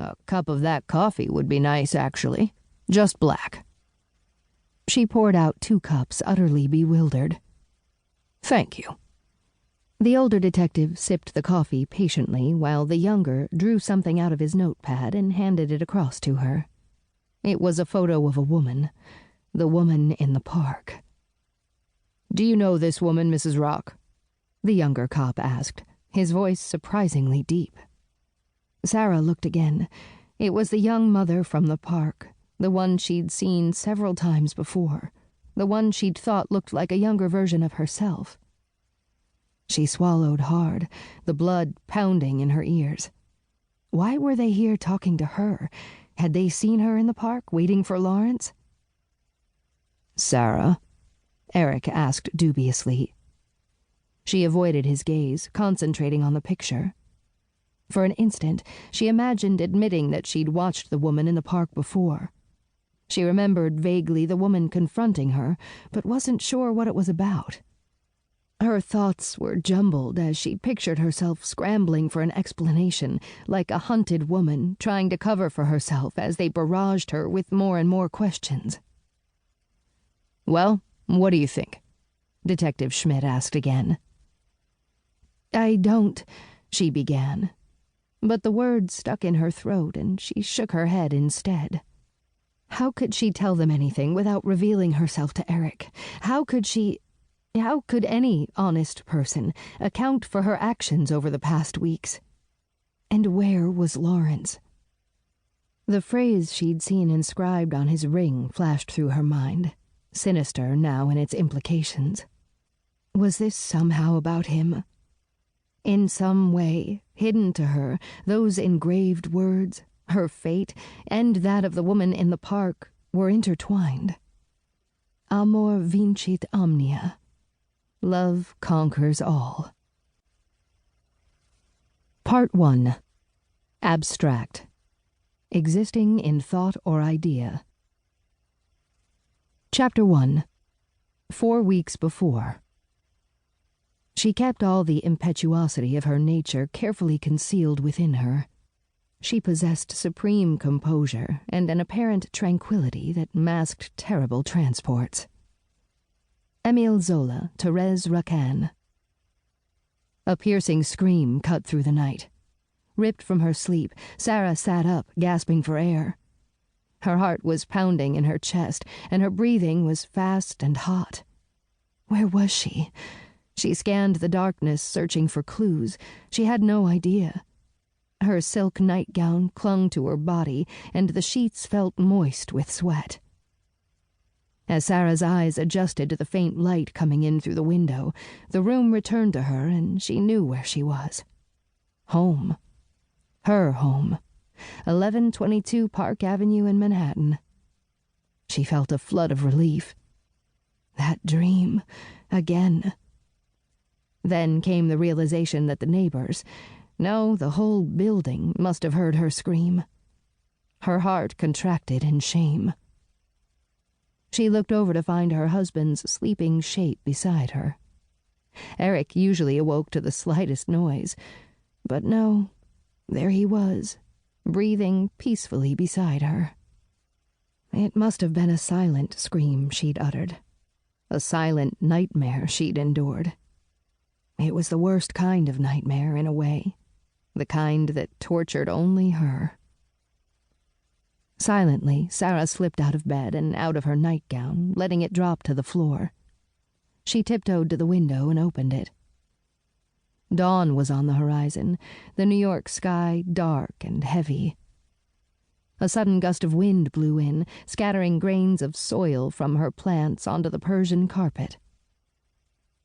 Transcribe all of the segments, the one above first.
A cup of that coffee would be nice, actually. Just black." She poured out 2 cups, utterly bewildered. "Thank you." The older detective sipped the coffee patiently while the younger drew something out of his notepad and handed it across to her. It was a photo of a woman. The woman in the park. "Do you know this woman, Mrs. Rock?" the younger cop asked, his voice surprisingly deep. Sarah looked again. It was the young mother from the park, the one she'd seen several times before, the one she'd thought looked like a younger version of herself. She swallowed hard, the blood pounding in her ears. Why were they here talking to her? Had they seen her in the park, waiting for Lawrence? "Sarah?" Eric asked dubiously. She avoided his gaze, concentrating on the picture. For an instant, she imagined admitting that she'd watched the woman in the park before. She remembered vaguely the woman confronting her, but wasn't sure what it was about. Her thoughts were jumbled as she pictured herself scrambling for an explanation, like a hunted woman trying to cover for herself as they barraged her with more and more questions. "Well, what do you think?" Detective Schmidt asked again. "I don't," she began. But the words stuck in her throat and she shook her head instead. How could she tell them anything without revealing herself to Eric? How could any honest person account for her actions over the past weeks? And where was Lawrence? The phrase she'd seen inscribed on his ring flashed through her mind, sinister now in its implications. Was this somehow about him? In some way, hidden to her, those engraved words, her fate, and that of the woman in the park, were intertwined. Amor vincit omnia. Love conquers all. Part 1. Abstract. Existing in thought or idea. Chapter 1. 4 weeks before. She kept all the impetuosity of her nature carefully concealed within her. She possessed supreme composure and an apparent tranquility that masked terrible transports. Émile Zola, Thérèse Racan. A piercing scream cut through the night. Ripped from her sleep, Sarah sat up, gasping for air. Her heart was pounding in her chest, and her breathing was fast and hot. Where was she? She scanned the darkness, searching for clues. She had no idea. Her silk nightgown clung to her body, and the sheets felt moist with sweat. As Sarah's eyes adjusted to the faint light coming in through the window, the room returned to her, and she knew where she was. Home. Her home. 1122 Park Avenue in Manhattan. She felt a flood of relief. That dream. Again. Then came the realization that the neighbors, no, the whole building, must have heard her scream. Her heart contracted in shame. She looked over to find her husband's sleeping shape beside her. Eric usually awoke to the slightest noise, but no, there he was, breathing peacefully beside her. It must have been a silent scream she'd uttered, a silent nightmare she'd endured. It was the worst kind of nightmare, in a way, the kind that tortured only her. Silently, Sarah slipped out of bed and out of her nightgown, letting it drop to the floor. She tiptoed to the window and opened it. Dawn was on the horizon, the New York sky dark and heavy. A sudden gust of wind blew in, scattering grains of soil from her plants onto the Persian carpet.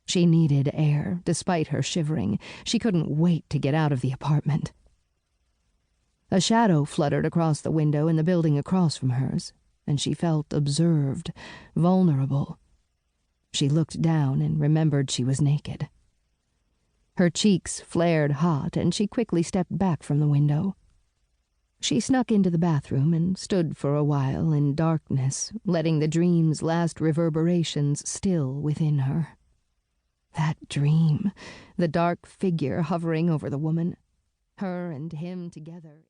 She needed air, despite her shivering. She couldn't wait to get out of the apartment. A shadow fluttered across the window in the building across from hers, and she felt observed, vulnerable. She looked down and remembered she was naked. Her cheeks flared hot, and she quickly stepped back from the window. She snuck into the bathroom and stood for a while in darkness, letting the dream's last reverberations still within her. That dream, the dark figure hovering over the woman, her and him together.